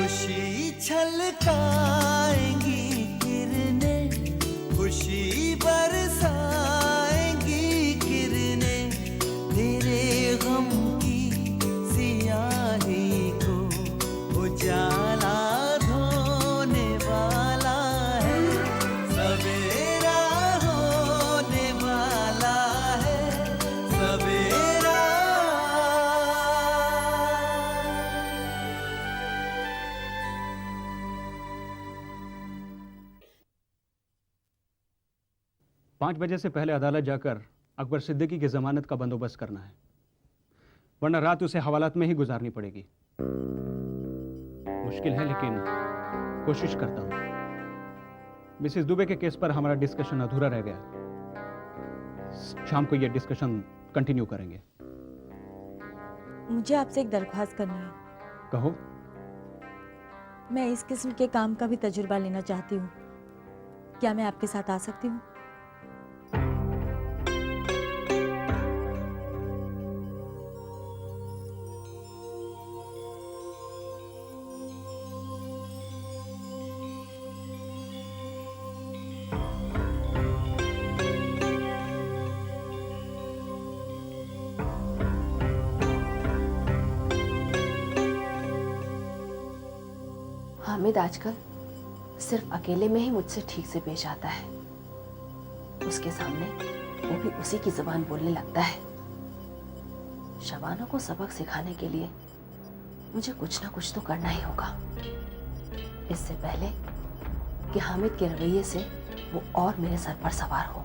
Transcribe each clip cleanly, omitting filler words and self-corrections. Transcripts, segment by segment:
खुशी छलकाएंगी किरणें, खुशी बरसाएंगी किरणें, तेरे गम की सियाही को उजाला धोने वाला है, सवेरा होने वाला है, सवेरा। 5 बजे से पहले अदालत जाकर अकबर सिद्दीकी की जमानत का बंदोबस्त करना है, वरना रात उसे हवालात में ही गुजारनी पड़ेगी। मुश्किल है लेकिन कोशिश करता हूं। मिसेस दुबे के केस पर हमारा डिस्कशन अधूरा रह गया। शाम को यह डिस्कशन कंटिन्यू करेंगे। मुझे आपसे एक दरख्वास्त करनी है। कहो। मैं इस किस्म के काम का भी तजुर्बा लेना चाहती हूँ। क्या मैं आपके साथ आ सकती हूँ? हामिद आजकल सिर्फ अकेले में ही मुझसे ठीक से पेश आता है। उसके सामने वो भी उसी की जुबान बोलने लगता है। शबाना को सबक सिखाने के लिए मुझे कुछ ना कुछ तो करना ही होगा, इससे पहले कि हामिद के रवैये से वो और मेरे सर पर सवार हो।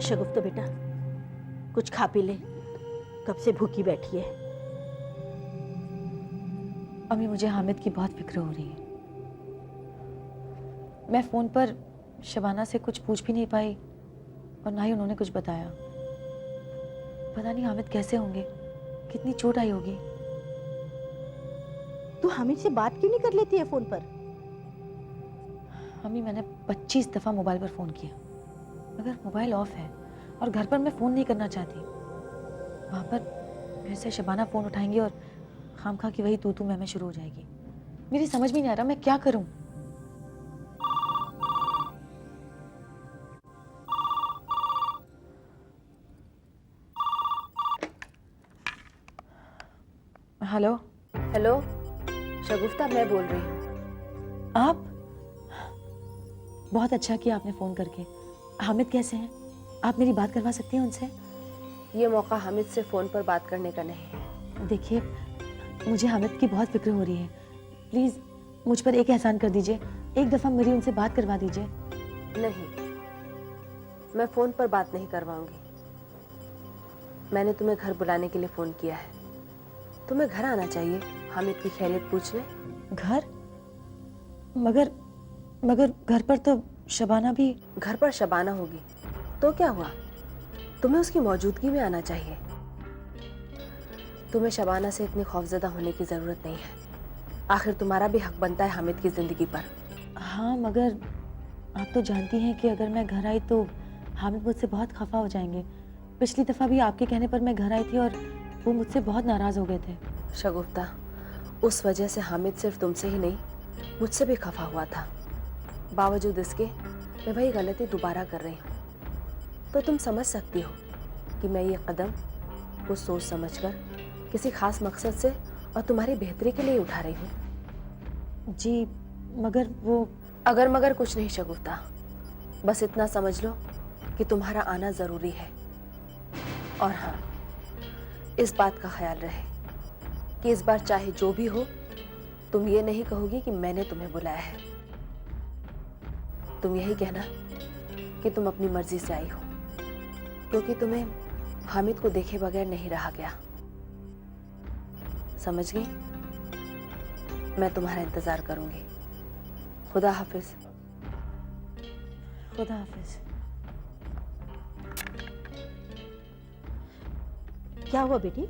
शगुफ्ता बेटा, कुछ खा पी ले, कब से भूखी बैठी है। अम्मी, मुझे हामिद की बहुत फिक्र हो रही है। मैं फ़ोन पर शबाना से कुछ पूछ भी नहीं पाई और ना ही उन्होंने कुछ बताया। पता नहीं हामिद कैसे होंगे, कितनी चोट आई होगी। तू हामिद से बात क्यों नहीं कर लेती है फोन पर? अम्मी, मैंने 25 दफ़ा मोबाइल पर फ़ोन किया, मगर मोबाइल ऑफ है और घर पर मैं फ़ोन नहीं करना चाहती। वहाँ पर फिर से शबाना फ़ोन उठाएंगी और खामखा की वही तू मैं शुरू हो जाएगी। मेरी समझ में नहीं आ रहा मैं क्या करूँ। हेलो। हेलो शगुफ्ता, मैं बोल रही हूँ। आप? बहुत अच्छा किया आपने फ़ोन करके। हामिद कैसे हैं? आप मेरी बात करवा सकती हैं उनसे? ये मौका हामिद से फ़ोन पर बात करने का नहीं है। देखिए, मुझे हामिद की बहुत फिक्र हो रही है। प्लीज़ मुझ पर एक एहसान कर दीजिए, एक दफ़ा मेरी उनसे बात करवा दीजिए। नहीं, मैं फ़ोन पर बात नहीं करवाऊंगी। मैंने तुम्हें घर बुलाने के लिए फ़ोन किया है। तुम्हें घर आना चाहिए हामिद की खैरियत पूछने। घर? मगर घर पर तो शबाना भी। घर पर शबाना होगी तो क्या हुआ, तुम्हें उसकी मौजूदगी में आना चाहिए। तुम्हें शबाना से इतनी खौफजदा होने की ज़रूरत नहीं है। आखिर तुम्हारा भी हक बनता है हामिद की ज़िंदगी पर। हाँ, मगर आप तो जानती हैं कि अगर मैं घर आई तो हामिद मुझसे बहुत खफा हो जाएंगे। पिछली दफ़ा भी आपके कहने पर मैं घर आई थी और वो मुझसे बहुत नाराज़ हो गए थे। शगुफ्ता, उस वजह से हामिद सिर्फ तुमसे ही नहीं मुझसे भी खफा हुआ था। बावजूद इसके मैं वही गलती दोबारा कर रही हूँ। तो तुम समझ सकती हो कि मैं ये कदम कुछ सोच समझकर किसी खास मकसद से और तुम्हारी बेहतरी के लिए उठा रही हूँ। जी, मगर वो। अगर मगर कुछ नहीं शगुफ्ता, बस इतना समझ लो कि तुम्हारा आना ज़रूरी है। और हाँ, इस बात का ख्याल रहे कि इस बार चाहे जो भी हो, तुम ये नहीं कहोगी कि मैंने तुम्हें बुलाया है। तुम यही कहना कि तुम अपनी मर्जी से आई हो, क्योंकि तुम्हें हामिद को देखे बगैर नहीं रहा गया। समझ गई? मैं तुम्हारा इंतजार करूंगी। खुदा हाफिज। खुदा हाफिज। क्या हुआ बेटी?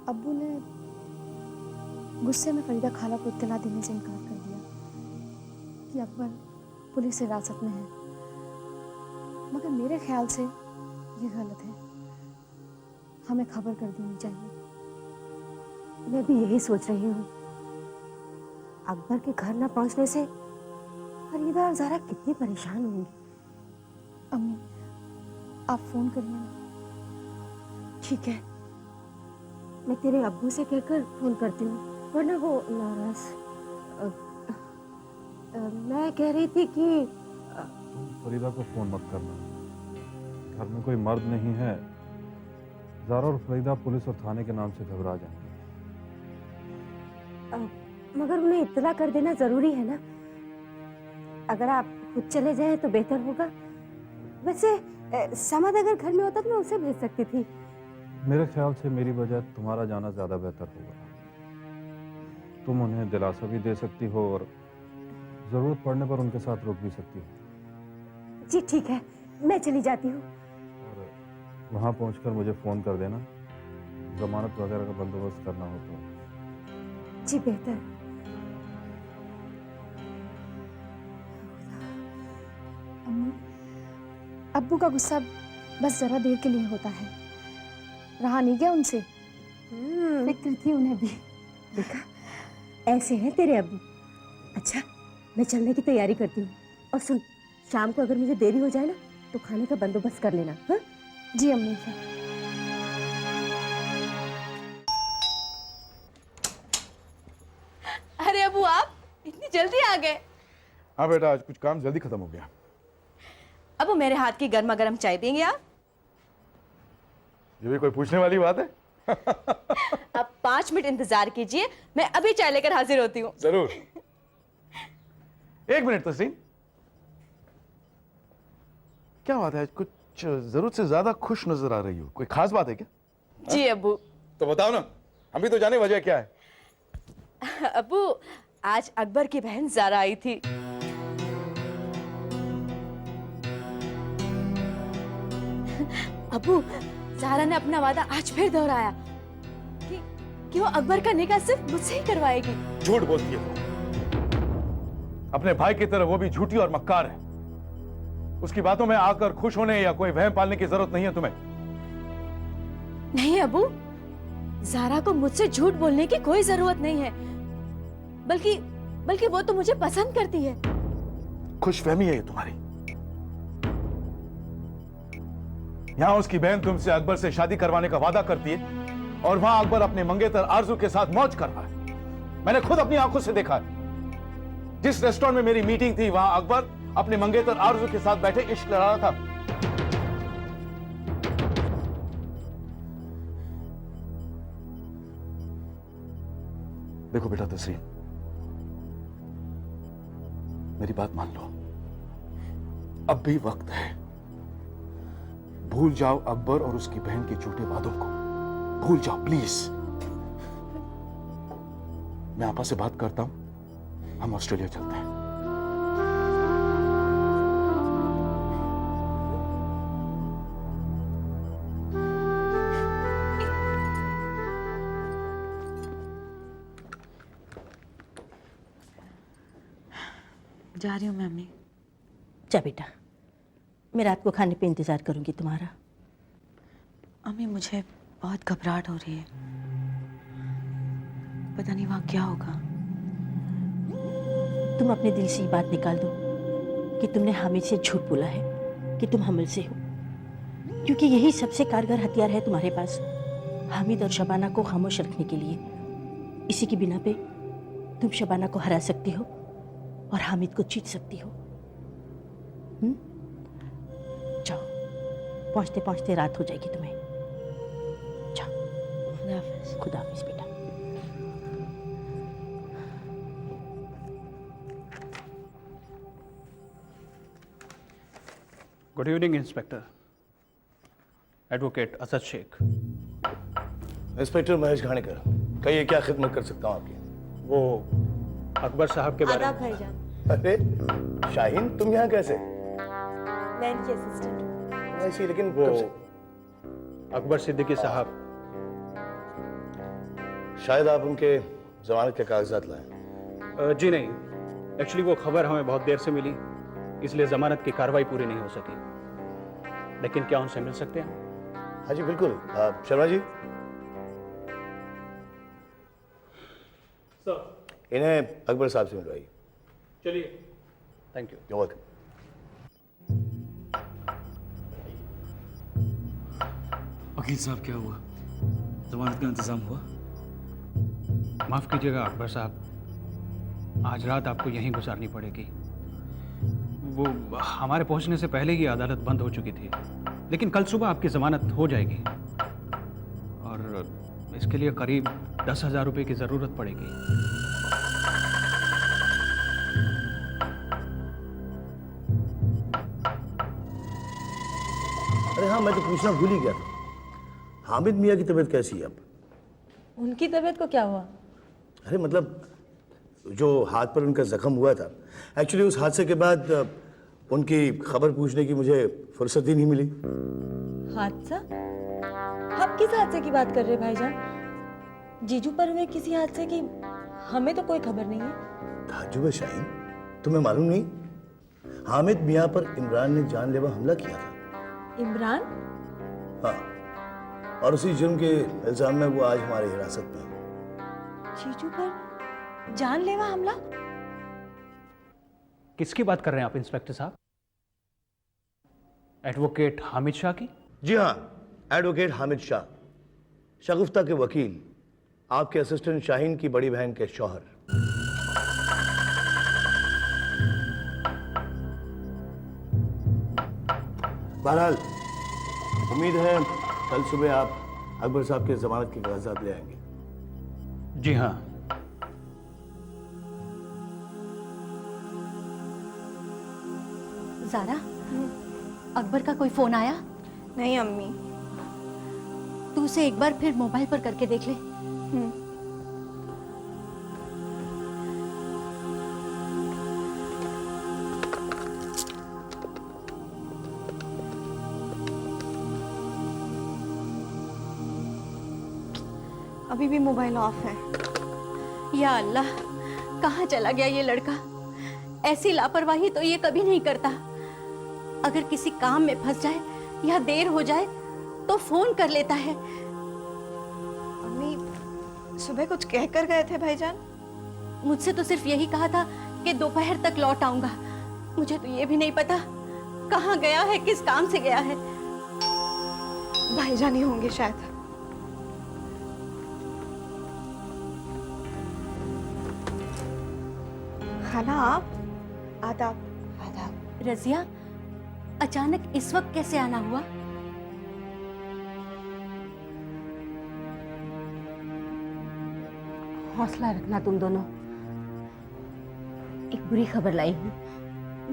अब्बू ने गुस्से में फरीदा खाला को इत्तला देने से इनकार कर दिया कि अकबर पुलिस हिरासत में है, मगर मेरे ख्याल से ये गलत है। हमें खबर कर देनी चाहिए। मैं भी यही सोच रही हूँ। अकबर के घर न पहुंचने से फरीदा और ज़ारा कितनी परेशान होंगी। अम्मी, आप फोन करिए ना। ठीक है, मैं तेरे अब्बू से कहकर फोन करती हूँ, वरना वो नाराज। मैं कह रही थी कि फरीदा को फोन मत करना, घर में कोई मर्द नहीं है। ज़ारा और फरीदा पुलिस और थाने के नाम से घबरा जाएंगे। मगर उन्हें इत्तला कर देना जरूरी है ना। अगर आप खुद चले जाएं तो बेहतर होगा। वैसे समद अगर घर में होता तो मैं उसे भेज सकती थी। मेरे ख्याल से मेरी बजाय तुम्हारा जाना ज्यादा बेहतर होगा। तुम उन्हें दिलासा भी दे सकती हो और जरूरत पड़ने पर उनके साथ रुक भी सकती हो। जी ठीक है, मैं चली जाती हूँ। और वहां पहुंचकर मुझे फोन कर देना, जमानत वगैरह का बंदोबस्त करना हो तो। जी बेहतर। अम्मी, अब्बू का गुस्सा बस जरा देर के लिए होता है, रहा नहीं गया उनसे। फिक्र थी उन्हें भी। देखा, ऐसे हैं तेरे अब्बू। अच्छा, मैं चलने की तैयारी करती हूँ। और सुन, शाम को अगर मुझे देरी हो जाए ना तो खाने का बंदोबस्त कर लेना। हाँ जी अम्मी। अरे अबू, आप इतनी जल्दी आ गए? हाँ बेटा, आज कुछ काम जल्दी खत्म हो गया। अबू, मेरे हाथ की गर्मा गर्म चाय देंगे आप? ये भी कोई पूछने वाली बात है? आप 5 मिनट इंतजार कीजिए, मैं अभी चाय लेकर हाजिर होती हूँ। जरूर। 1 मिनट तस्रीन, क्या बात है, आज कुछ जरूरत से ज्यादा खुश नजर आ रही हो, कोई खास बात है क्या? जी अबू। तो बताओ ना, हम भी तो जाने वजह क्या है। अबू, आज अकबर की बहन ज़ारा आई थी। अबू, ज़ारा ने अपना वादा आज फिर दोहराया कि वो अकबर का निकाह सिर्फ मुझसे ही करवाएगी। झूठ बोलती है वो। अपने भाई की तरह वो भी झूठी और मक्कार है। उसकी बातों में आकर खुश होने या कोई वहम पालने की जरूरत नहीं है तुम्हें। नहीं अबू, ज़ारा को मुझसे झूठ बोलने की कोई जरूरत नहीं है, बल्कि वो तो मुझे पसंद करती है। खुशफहमी है ये तुम्हारी। यहां उसकी बहन तुमसे अकबर से शादी करवाने का वादा करती है और वहां अकबर अपने मंगेतर आरजू के साथ मौज कर रहा है। मैंने खुद अपनी आंखों से देखा है। जिस रेस्टोरेंट में मेरी मीटिंग थी, वहां अकबर अपने मंगेतर आरजू के साथ बैठे इश्क लड़ा रहा था। देखो बेटा तस्रीन, मेरी बात मान लो, अब भी वक्त है। भूल जाओ अकबर और उसकी बहन के झूठे वादों को, भूल जाओ प्लीज। मैं आपा से बात करता हूं, हम ऑस्ट्रेलिया चलते हैं। जा रही हूँ मैं अम्मी। जा बेटा, मैं रात को खाने पे इंतजार करूंगी तुम्हारा। अम्मी, मुझे बहुत घबराहट हो रही है, पता नहीं वहाँ क्या होगा। तुम अपने दिल से ये बात निकाल दो कि तुमने हामिद से झूठ बोला है कि तुम हमल से हो, क्योंकि यही सबसे कारगर हथियार है तुम्हारे पास हामिद और शबाना को खामोश रखने के लिए। इसी की बिना पे तुम शबाना को हरा सकती हो और हामिद को जीत सकती हो। जाओ, पहुंचते पहुंचते रात हो जाएगी तुम्हें। जाओ, खुदा हाफिज। खुदा हाफिज बेटा। Good evening inspector. Advocate Asad Shaikh. Inspector Mahesh Ghanekar, कहिए क्या खिदमत कर सकता हूँ आपकी? वो अकबर साहब के बारे में। भाईजान, अरे शाहीन, तुम यहाँ कैसे? मैं इनकी असिस्टेंट हूँ। ऐसी, लेकिन वो अकबर सिद्दीकी साहब शायद आप उनके जमानत के कागजात लाएं। जी नहीं, एक्चुअली वो खबर हमें बहुत देर से मिली, इसलिए जमानत की कार्रवाई पूरी नहीं हो सकी। लेकिन क्या उनसे मिल सकते हैं? हाँ जी बिल्कुल। शर्मा जी, सर इन्हें अकबर साहब से मिलवाइए। चलिए, थैंक यू। You're welcome। वकील साहब, क्या हुआ? जमानत का इंतजाम हुआ? माफ कीजिएगा अकबर साहब, आज रात आपको यहीं गुजारनी पड़ेगी। वो हमारे पहुंचने से पहले ही अदालत बंद हो चुकी थी, लेकिन कल सुबह आपकी जमानत हो जाएगी और इसके लिए करीब 10,000 रुपये की ज़रूरत पड़ेगी। अरे हाँ, मैं तो पूछना भूल ही गया था, हामिद मियाँ की तबीयत कैसी है अब? उनकी तबीयत को क्या हुआ? अरे मतलब जो हाथ पर उनका जख्म हुआ था, एक्चुअली उस हादसे के बाद उनकी खबर पूछने की मुझे फुर्सत ही नहीं मिली। हादसा? आप किस हादसे की बात कर रहे हैं भाईजान? जीजू पर हुए किसी हादसे की हमें तो कोई खबर नहीं है। ताज्जुब है शाहीन, तुम्हें मालूम नहीं? हामिद मियाँ पर इमरान ने जानलेवा हमला किया था। इमरान? हाँ, और उसी जुर्म के इल्जाम में वो आज हमारी हिरासत में है। जीजू पर जानलेवा हमला? किसकी बात कर रहे हैं आप इंस्पेक्टर साहब? एडवोकेट हामिद शाह की? जी हाँ, एडवोकेट हामिद शाह, शगुफ्ता के वकील, आपके असिस्टेंट शाहीन की बड़ी बहन के शौहर। बहरहाल उम्मीद है कल सुबह आप अकबर साहब के जमानत के कागजात ले आएंगे। जी हाँ। ज़ारा, अकबर का कोई फोन आया? नहीं अम्मी। तू उसे एक बार फिर मोबाइल पर करके देख ले। अभी भी मोबाइल ऑफ है। या अल्लाह, कहाँ चला गया ये लड़का? ऐसी लापरवाही तो ये कभी नहीं करता। अगर किसी काम में फंस जाए या देर हो जाए तो फोन कर लेता है। अम्मी सुबह कुछ कह कर गए थे भाईजान? मुझसे तो सिर्फ यही कहा था कि दोपहर तक लौट आऊंगा। मुझे तो ये भी नहीं पता कहाँ गया है, किस काम से गया है। भाईजान ही होंगे शायद। खाला आप? आदाब। आदाब। रजिया, अचानक इस वक्त कैसे आना हुआ? हौसला रखना तुम दोनों, एक बुरी खबर लाई हूँ।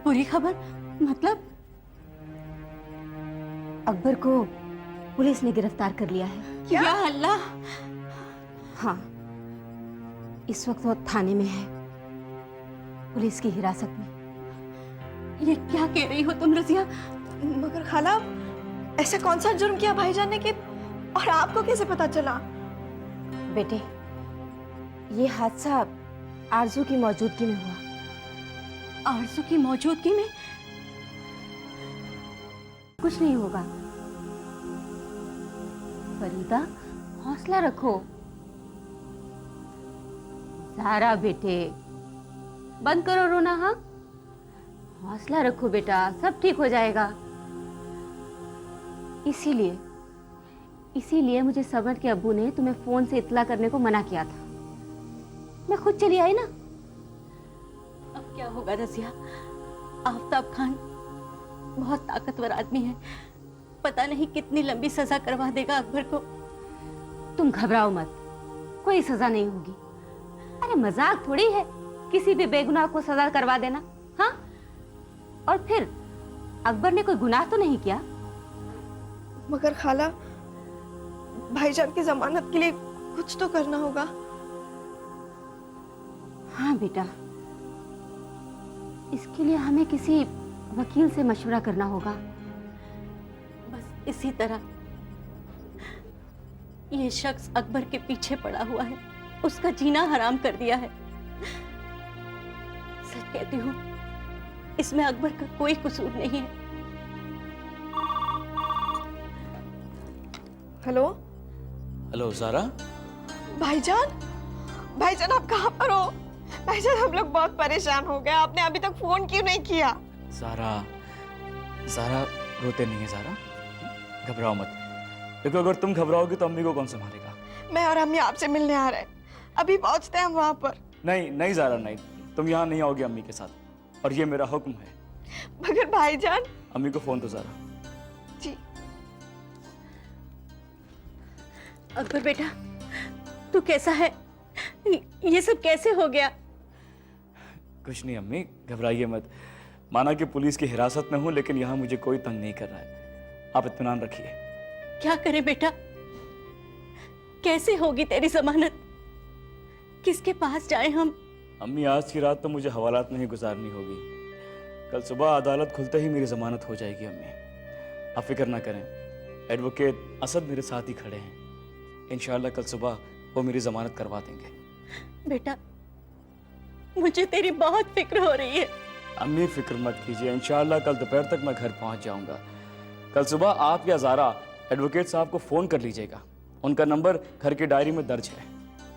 बुरी खबर? मतलब? अकबर को पुलिस ने गिरफ्तार कर लिया है। या अल्लाह! हाँ, इस वक्त वो थाने में है, पुलिस की हिरासत में। ये क्या कह रही हो तुम रजिया? मगर खाला ऐसा कौन सा जुर्म किया भाईजान ने कि और आपको कैसे पता चला? बेटे, ये हादसा आरजू की मौजूदगी में हुआ। आरजू की मौजूदगी में? कुछ नहीं होगा। फरीदा, हौसला रखो। ज़ारा बेटे, बंद करो रोना। हाँ, हौसला रखो बेटा, सब ठीक हो जाएगा। इसीलिए मुझे समर के अब्बू ने तुम्हें फोन से इत्तला करने को मना किया था। मैं खुद चली आई ना। अब क्या होगा रजिया? आफ्ताब खान बहुत ताकतवर आदमी है, पता नहीं कितनी लंबी सजा करवा देगा अकबर को। तुम घबराओ मत, कोई सजा नहीं होगी। अरे मजाक थोड़ी है किसी भी बेगुनाह को सजा करवा देना। हाँ, और फिर अकबर ने कोई गुनाह तो नहीं किया। मगर खाला भाईजान की जमानत के लिए कुछ तो करना होगा। हाँ बेटा, इसके लिए हमें किसी वकील से मशवरा करना होगा। बस इसी तरह ये शख्स अकबर के पीछे पड़ा हुआ है। उसका जीना हराम कर दिया है। सच कहती हूँ, इसमें अकबर का कोई कसूर नहीं है। Hello hello Zara. भाईजान, भाईजान आप कहाँ पर हो? भाईजान हम लोग बहुत परेशान हो गए, आपने अभी तक फोन क्यों नहीं किया? ज़ारा रोते नहीं है ज़ारा, घबराओ मत। देखो अगर तुम घबराओगी तो अम्मी को कौन संभालेगा? मैं और अम्मी आपसे मिलने आ रहे हैं, अभी पहुंचते हैं हम वहाँ पर। नहीं नहीं ज़ारा नहीं, तुम यहाँ नहीं आओगी अम्मी के साथ, और ये मेरा हुक्म है। मगर भाईजान। अम्मी को फोन दो ज़ारा। जी। अकबर बेटा, तू कैसा है? ये सब कैसे हो गया? कुछ नहीं अम्मी, घबराइए मत। माना कि पुलिस की हिरासत में हूँ, लेकिन यहाँ मुझे कोई तंग नहीं कर रहा है। आप इत्मीनान रखिए। क्या करें बेटा? कैसे होगी तेरी जमानत? किसके पास जाएं हम? अम्मी आज की रात तो मुझे हवालात में ही गुजारनी होगी। कल सुबह अदालत खुलते ही मेरी जमानत हो जाएगी अम्मी, आप फिक्र ना करें। एडवोकेट असद मेरे साथ ही खड़े हैं, इंशाल्लाह कल सुबह वो मेरी जमानत करवा देंगे। बेटा, मुझे तेरी बहुत फिक्र हो रही है। अम्मी फिक्र मत कीजिए, इंशाल्लाह कल दोपहर तक मैं घर पहुंच जाऊंगा। कल सुबह आप या ज़ारा एडवोकेट साहब को फोन कर लीजिएगा, उनका नंबर घर की डायरी में दर्ज है।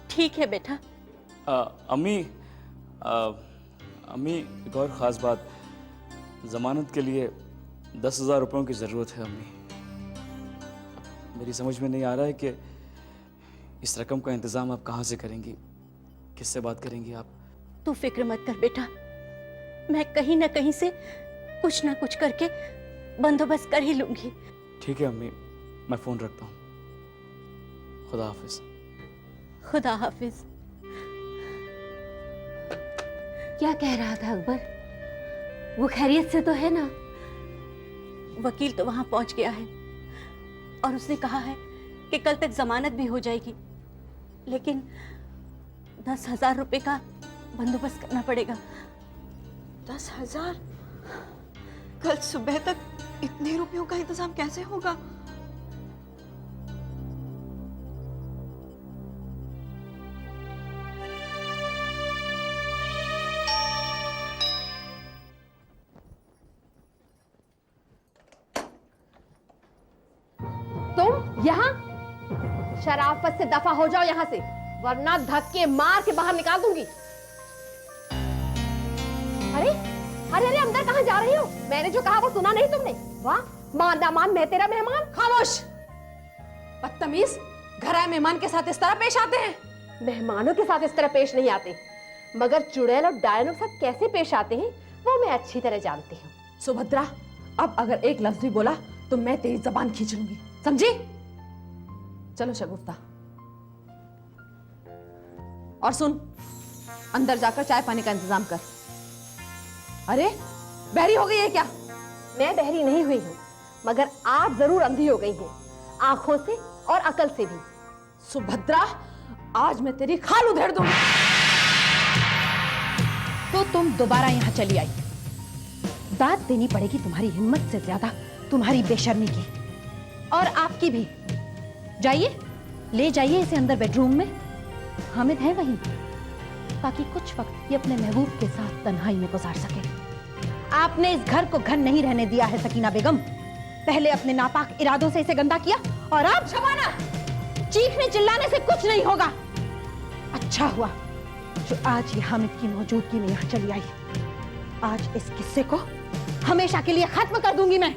ठीक है बेटा। अम्मी एक और ख़ास बात, ज़मानत के लिए 10,000 रुपयों की ज़रूरत है अम्मी। मेरी समझ में नहीं आ रहा है कि इस रकम का इंतज़ाम आप कहाँ से करेंगी, किससे बात करेंगी आप? तू फिक्र मत कर बेटा, मैं कहीं ना कहीं से कुछ ना कुछ करके बंदोबस्त कर ही लूंगी। ठीक है अम्मी, मैं फ़ोन रखता हूँ। खुदा हाफिज। खुदा हाफिज। क्या कह रहा था अकबर? वो खैरियत से तो है ना? वकील तो वहां पहुंच गया है और उसने कहा है कि कल तक जमानत भी हो जाएगी, लेकिन 10,000 रुपए का बंदोबस्त करना पड़ेगा। 10,000? कल सुबह तक इतने रुपयों का इंतजाम कैसे होगा? तुम यहाँ? शराफत से दफा हो जाओ यहाँ से, वरना धक्के मार के बाहर निकाल दूंगी। अरे अरे अरे, अंदर कहाँ जा रही हो? मैंने जो कहा वो सुना नहीं तुमने? वाह, मान ना मान, मैं तेरा मेहमान। खामोश! बदतमीज, घर आए मेहमान के साथ इस तरह पेश आते हैं? मेहमानों के साथ इस तरह पेश नहीं आते, मगर चुड़ैल और डायनों के साथ कैसे पेश आते हैं वो मैं अच्छी तरह जानती हूँ। सुभद्रा, अब अगर एक लफ्ज भी बोला तो मैं तेरी जबान खींच लूंगी, समझी? चलो शगुफ्ता, और सुन, अंदर जाकर चाय पानी का इंतजाम कर। अरे बहरी हो गई है क्या? मैं बहरी नहीं हुई हूँ, मगर आप जरूर अंधी हो गई हैं, आंखों से और अकल से भी। सुभद्रा, आज मैं तेरी खाल उधेड़ दूंगी। तो तुम दोबारा यहाँ चली आई। दाद देनी पड़ेगी तुम्हारी हिम्मत से ज्यादा तुम्हारी बेशर्मी की, और आपकी भी। जाइए, ले जाइए इसे अंदर बेडरूम में। हामिद है वहीं, ताकि कुछ वक्त ये अपने महबूब के साथ तन्हाई में गुजार सके। आपने इस घर को घर नहीं रहने दिया है सकीना बेगम। पहले अपने नापाक इरादों से इसे गंदा किया, और अब शबाना, चीखने चिल्लाने से कुछ नहीं होगा। अच्छा हुआ जो आज ये हामिद की मौजूदगी में यहाँ चली आई। आज इस किस्से को हमेशा के लिए खत्म कर दूंगी मैं।